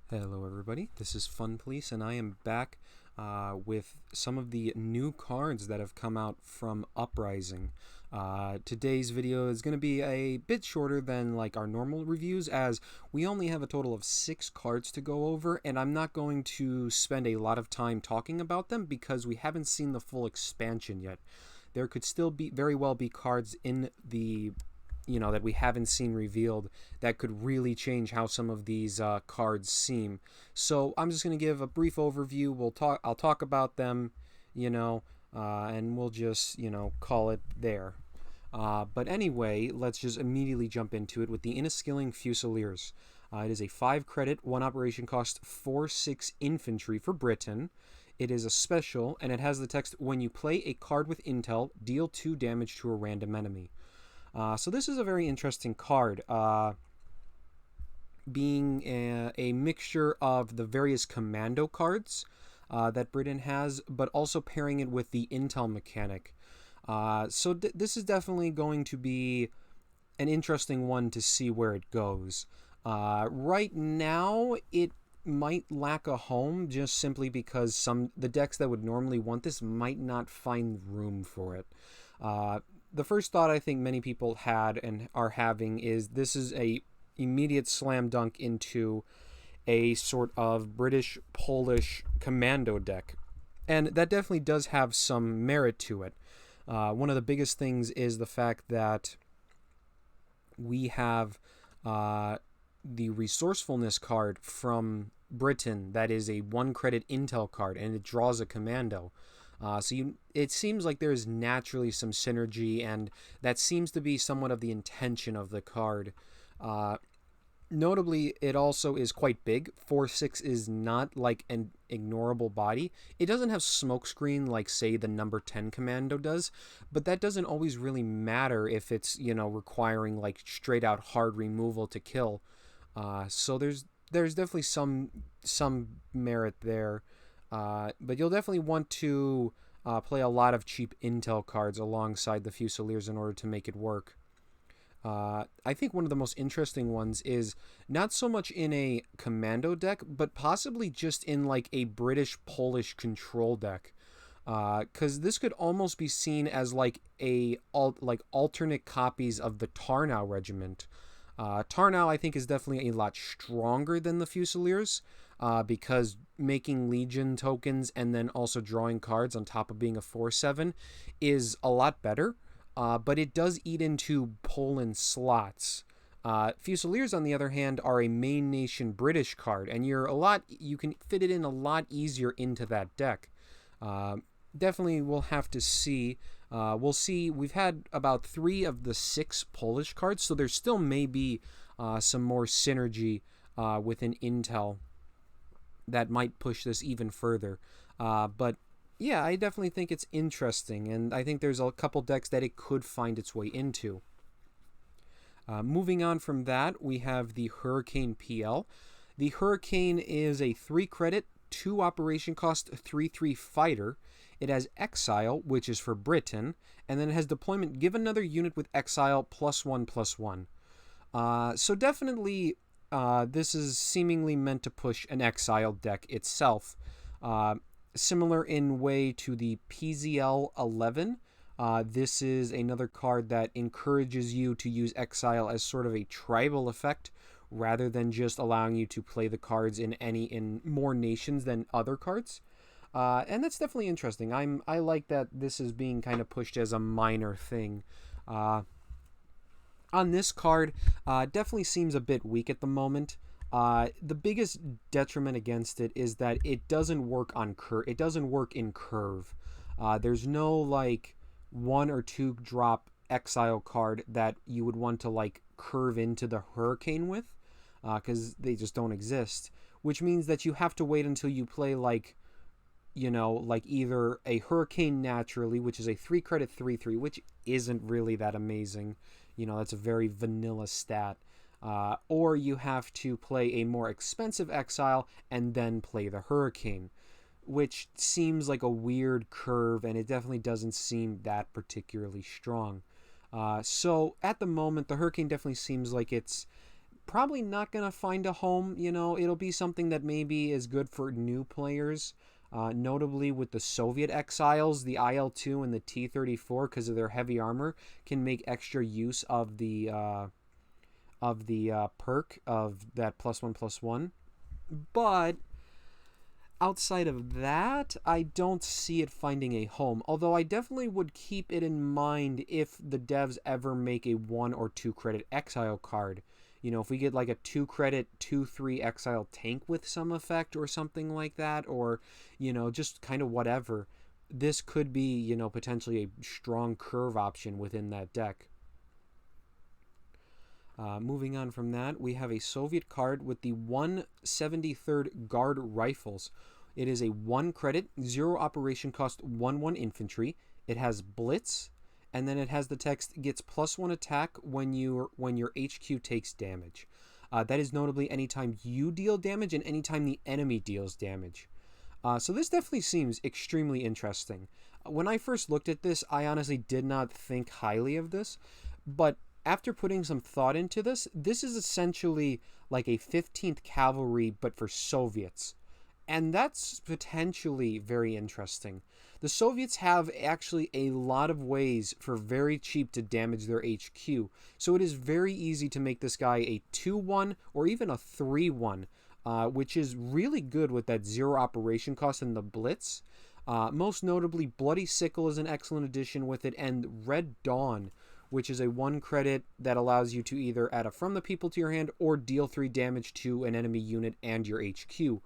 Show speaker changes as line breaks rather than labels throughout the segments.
Hello everybody, this is Fun Police and I am back with some of the new cards that have come out from Uprising. Today's video is going to be a bit shorter than like our normal reviews, as we only have a total of 6 cards to go over, and I'm not going to spend a lot of time talking about them because we haven't seen the full expansion yet. There could still be very well be cards in the that we haven't seen revealed that could really change how some of these cards seem. So I'm just going to give a brief overview. I'll talk about them, and we'll just call it there. But anyway, let's just immediately jump into it with the Inniskilling Fusiliers. It is a 5 credit, 1 operation cost, 4/6 infantry for Britain. It is a special, and it has the text, when you play a card with intel, deal 2 damage to a random enemy. So this is a very interesting card, being a mixture of the various commando cards that Britain has, but also pairing it with the intel mechanic. So this is definitely going to be an interesting one to see where it goes. Right now, it might lack a home just simply because the decks that would normally want this might not find room for it. The first thought I think many people had and are having is this is a immediate slam dunk into a sort of British Polish commando deck, and that definitely does have some merit to it. One of the biggest things is the fact that we have the resourcefulness card from Britain that is a 1 credit intel card, and it draws a commando. It seems like there's naturally some synergy, and that seems to be somewhat of the intention of the card. Notably, it also is quite big. 4/6 is not like an ignorable body. It doesn't have smokescreen like, say, the number 10 commando does, but that doesn't always really matter if it's, requiring like straight out hard removal to kill. So there's definitely some merit there. But you'll definitely want to play a lot of cheap intel cards alongside the Fusiliers in order to make it work. I think one of the most interesting ones is not so much in a commando deck, but possibly just in like a British-Polish control deck. Because this could almost be seen as like alternate copies of the Tarnow Regiment. Tarnow, I think, is definitely a lot stronger than the Fusiliers, because making Legion tokens and then also drawing cards on top of being a 4/7 is a lot better, but it does eat into Poland slots. Fusiliers, on the other hand, are a main nation British card, and you can fit it in a lot easier into that deck. Definitely we'll have to see. We'll see. We've had about 3 of the 6 Polish cards, so there still may be some more synergy within Intel that might push this even further. But yeah, I definitely think it's interesting, and I think there's a couple decks that it could find its way into. Moving on from that, we have the Hurricane PL. The Hurricane is a 3 credit, 2 operation cost, 3/3 fighter. It has Exile, which is for Britain, and then it has deployment, give another unit with Exile +1/+1. So definitely, this is seemingly meant to push an Exile deck itself. Similar in way to the PZL 11. This is another card that encourages you to use Exile as sort of a tribal effect, rather than just allowing you to play the cards in more nations than other cards. And that's definitely interesting. I like that this is being kind of pushed as a minor thing. On this card, definitely seems a bit weak at the moment. The biggest detriment against it is that it doesn't work on It doesn't work in curve. There's no like 1 or 2 drop exile card that you would want to like curve into the Hurricane with, because they just don't exist. Which means that you have to wait until you play like either a Hurricane naturally, which is a 3 credit 3/3, which isn't really that amazing. That's a very vanilla stat. Or you have to play a more expensive exile and then play the Hurricane, which seems like a weird curve, and it definitely doesn't seem that particularly strong. So at the moment, the Hurricane definitely seems like it's probably not going to find a home. You know, it'll be something that maybe is good for new players. Notably with the Soviet exiles, the IL-2 and the T-34, because of their heavy armor, can make extra use of the perk of that +1/+1. But outside of that, I don't see it finding a home. Although I definitely would keep it in mind if the devs ever make a 1 or 2 credit exile card. You know, if we get like a 2 credit 2/3 exile tank with some effect or something like that, or, you know, just kind of whatever, this could be, you know, potentially a strong curve option within that deck. Moving on from that, we have a Soviet card with the 173rd Guard Rifles. It is a 1 credit, 0 operation cost, 1/1 infantry. It has Blitz, and then it has the text, gets +1 attack when your HQ takes damage. That is notably anytime you deal damage and anytime the enemy deals damage. So this definitely seems extremely interesting. When I first looked at this, I honestly did not think highly of this, but after putting some thought into this, this is essentially like a 15th Cavalry, but for Soviets. And that's potentially very interesting. The Soviets have actually a lot of ways for very cheap to damage their HQ. So it is very easy to make this guy a 2/1 or even a 3/1, which is really good with that 0 operation cost and the Blitz. Most notably, Bloody Sickle is an excellent addition with it, and Red Dawn, which is a 1 credit that allows you to either add a From the People to your hand or deal 3 damage to an enemy unit and your HQ.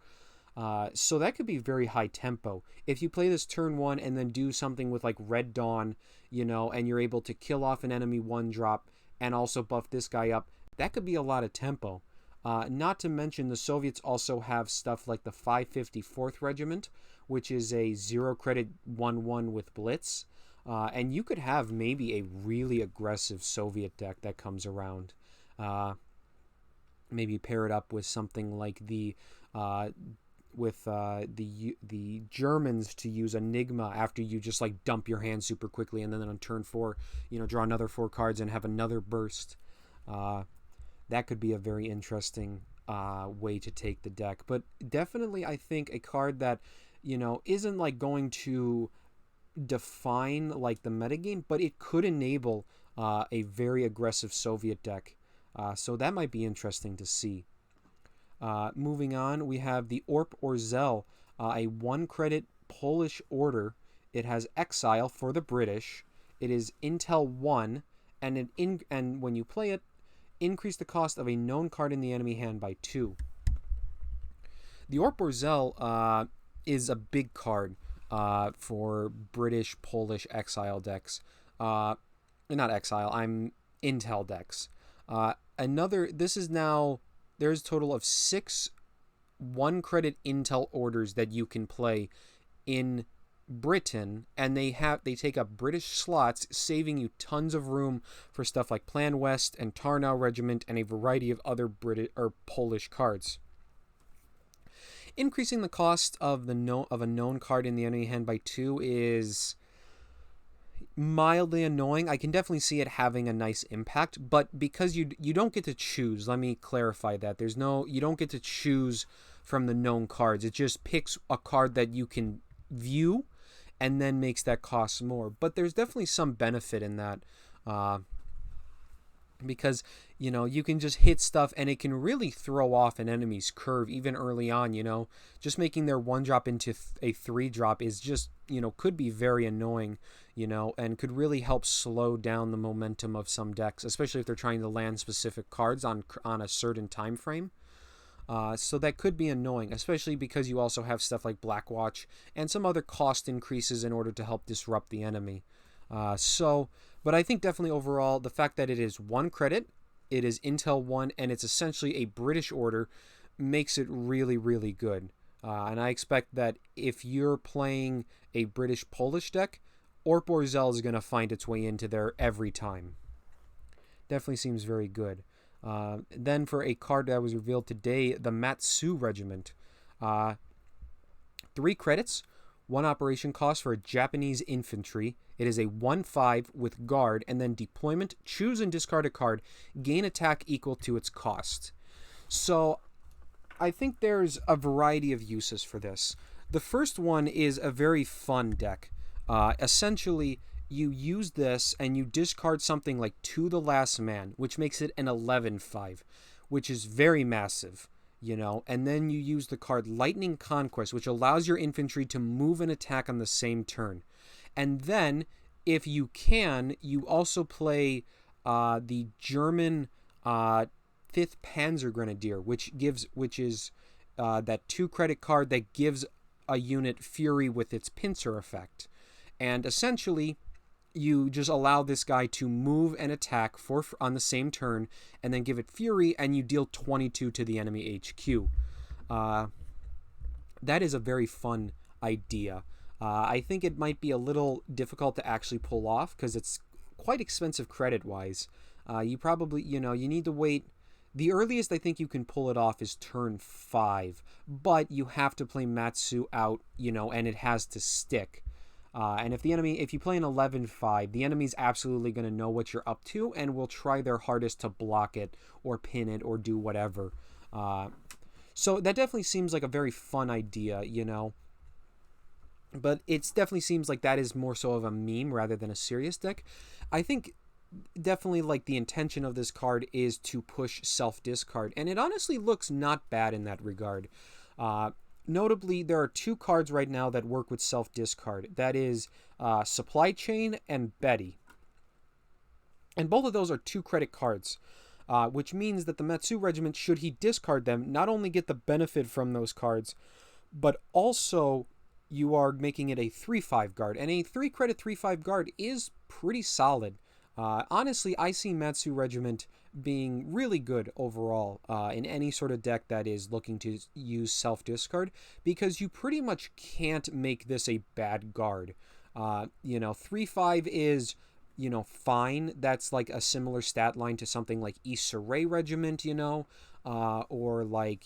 So that could be very high tempo. If you play this turn 1 and then do something with like Red Dawn, you know, and you're able to kill off an enemy 1-drop and also buff this guy up, that could be a lot of tempo. Not to mention the Soviets also have stuff like the 554th Regiment, which is a 0 credit 1/1 with Blitz. And you could have maybe a really aggressive Soviet deck that comes around. Maybe pair it up with something like the Germans to use Enigma after you just like dump your hand super quickly, and then on turn 4, you know, draw another 4 cards and have another burst. That could be a very interesting way to take the deck. But definitely, I think a card that, you know, isn't like going to define like the metagame, but it could enable a very aggressive Soviet deck. So that might be interesting to see. Moving on, we have the Orp Orzel, a 1 credit Polish order. It has Exile for the British. It is Intel 1, and and when you play it, increase the cost of a known card in the enemy hand by 2. The Orp Orzel is a big card for British, Polish Exile decks. Not Exile, I'm Intel decks. This is now, there's a total of 6 1 credit Intel orders that you can play in Britain, and they take up British slots, saving you tons of room for stuff like Plan West and Tarnow Regiment and a variety of other British or Polish cards. Increasing the cost of a known card in the enemy hand by 2 is mildly annoying. I can definitely see it having a nice impact, but because you don't get to choose, let me clarify that. You don't get to choose from the known cards. It just picks a card that you can view and then makes that cost more. But there's definitely some benefit in that. Because, you know, you can just hit stuff and it can really throw off an enemy's curve even early on, you know. Just making their 1-drop into a 3-drop is just, you know, could be very annoying, you know, and could really help slow down the momentum of some decks, especially if they're trying to land specific cards on a certain time frame. So that could be annoying, especially because you also have stuff like Blackwatch and some other cost increases in order to help disrupt the enemy. But I think definitely overall, the fact that it is 1 credit, it is Intel 1, and it's essentially a British order makes it really, really good. And I expect that if you're playing a British-Polish deck, Orp Orzel is going to find its way into there every time. Definitely seems very good. Then for a card that was revealed today, the Matsu Regiment. 3 credits, 1 operation cost for a Japanese infantry. It is a 1/5 with guard, and then deployment, choose and discard a card, gain attack equal to its cost. So I think there's a variety of uses for this. The first one is a very fun deck. Essentially, you use this and you discard something like To the Last Man, which makes it an 11/5, which is very massive, and then you use the card Lightning Conquest, which allows your infantry to move and attack on the same turn. And then, if you can, you also play the German 5th Panzer Grenadier, which is that 2-credit card that gives a unit Fury with its pincer effect. And essentially, you just allow this guy to move and attack on the same turn, and then give it Fury, and you deal 22 to the enemy HQ. That is a very fun idea. I think it might be a little difficult to actually pull off because it's quite expensive credit-wise. You probably, you need to wait. The earliest I think you can pull it off is turn 5, but you have to play Matsu out, and it has to stick. And if you play an 11/5, the enemy's absolutely going to know what you're up to and will try their hardest to block it or pin it or do whatever. So that definitely seems like a very fun idea, But it definitely seems like that is more so of a meme rather than a serious deck. I think definitely like the intention of this card is to push self-discard, and it honestly looks not bad in that regard. Notably, there are 2 cards right now that work with self-discard. That is Supply Chain and Betty. And both of those are 2-credit cards, which means that the Matsu Regiment, should he discard them, not only get the benefit from those cards, but also you are making it a 3/5 guard. And a 3-credit 3/5 guard is pretty solid. Honestly, I see Matsu Regiment being really good overall in any sort of deck that is looking to use self-discard, because you pretty much can't make this a bad guard. 3/5 is, fine. That's like a similar stat line to something like Issa Rae Regiment, or like,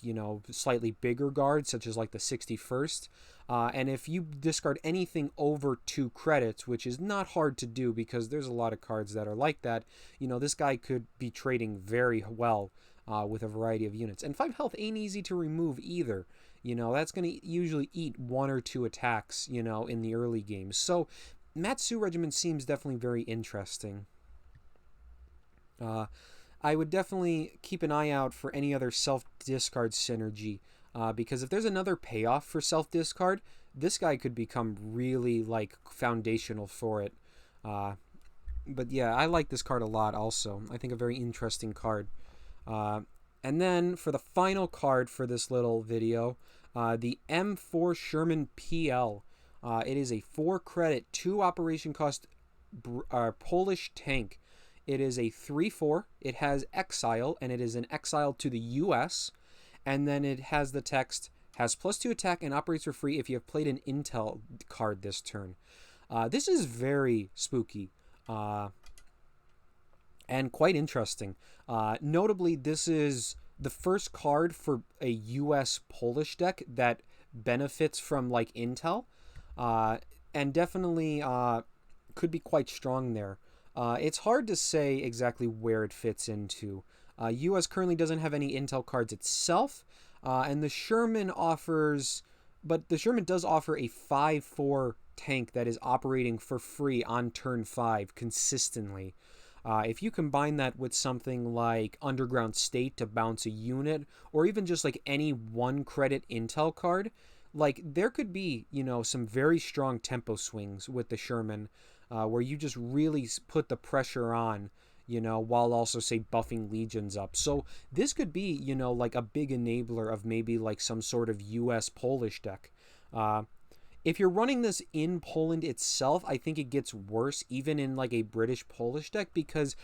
slightly bigger guards, such as like the 61st. And if you discard anything over 2 credits, which is not hard to do because there's a lot of cards that are like that, this guy could be trading very well with a variety of units. And 5 health ain't easy to remove either. That's going to usually eat 1 or 2 attacks, in the early games. So Matsu Regiment seems definitely very interesting. I would definitely keep an eye out for any other self-discard synergy. Because if there's another payoff for self-discard, this guy could become really, like, foundational for it. But yeah, I like this card a lot also. I think a very interesting card. And then for the final card for this little video, the M4 Sherman PL. It is a 4-credit, 2 operation cost Polish tank. It is a 3/4. It has Exile, and it is an exile to the US. And then it has the text, has +2 attack and operates for free if you have played an intel card this turn. This is very spooky and quite interesting. Notably, this is the first card for a US Polish deck that benefits from like intel, and definitely could be quite strong there. It's hard to say exactly where it fits into. US currently doesn't have any intel cards itself, and the Sherman does offer a 5/4 tank that is operating for free on turn 5 consistently. If you combine that with something like Underground State to bounce a unit, or even just like any 1-credit intel card, like there could be, some very strong tempo swings with the Sherman, where you just really put the pressure on, while also, say, buffing legions up. So this could be, like a big enabler of maybe like some sort of US Polish deck. If you're running this in Poland itself, I think it gets worse even in like a British Polish deck, because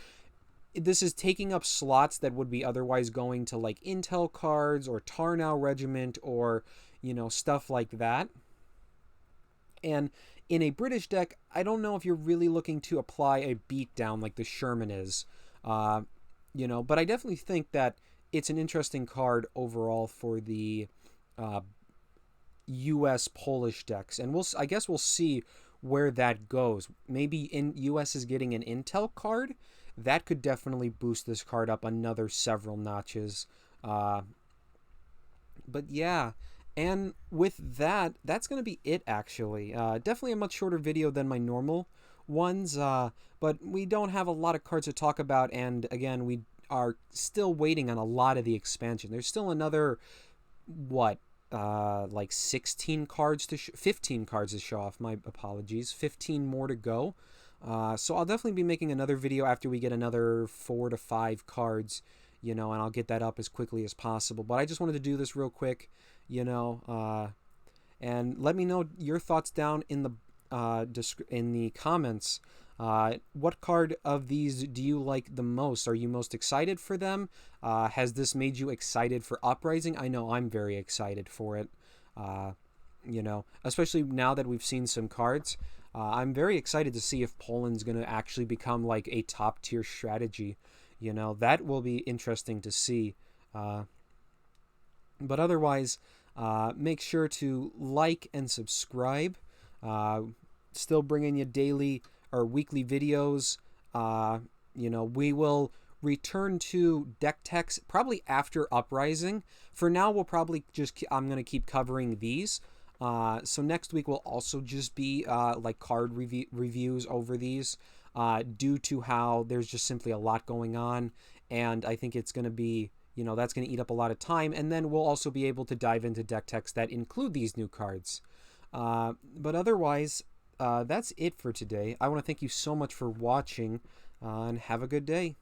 this is taking up slots that would be otherwise going to like intel cards or Tarnow Regiment or, stuff like that. And in a British deck, I don't know if you're really looking to apply a beatdown like the Sherman is, but I definitely think that it's an interesting card overall for the, U.S. Polish decks, and I guess we'll see where that goes. Maybe in U.S. is getting an Intel card. That could definitely boost this card up another several notches. Uh, but yeah, and with that, that's going to be it actually. Definitely a much shorter video than my normal ones, but we don't have a lot of cards to talk about, and again, we are still waiting on a lot of the expansion. There's still another, what, like 16 cards 15 cards to show off. My apologies. 15 more to go. So I'll definitely be making another video after we get another 4 to 5 cards, and I'll get that up as quickly as possible. But I just wanted to do this real quick, and let me know your thoughts down in the comments. What card of these do you like the most? Are you most excited for them? Has this made you excited for Uprising? I know I'm very excited for it. Especially now that we've seen some cards. I'm very excited to see if Poland's going to actually become like a top tier strategy. That will be interesting to see. But otherwise, make sure to like and subscribe. Still bringing you daily or weekly videos. We will return to deck techs probably after Uprising. For now, we'll probably I'm going to keep covering these. So next week will also just be like card reviews over these, due to how there's just simply a lot going on, and I think it's going to be, that's going to eat up a lot of time, and then we'll also be able to dive into deck techs that include these new cards. But otherwise, that's it for today. I want to thank you so much for watching, and have a good day.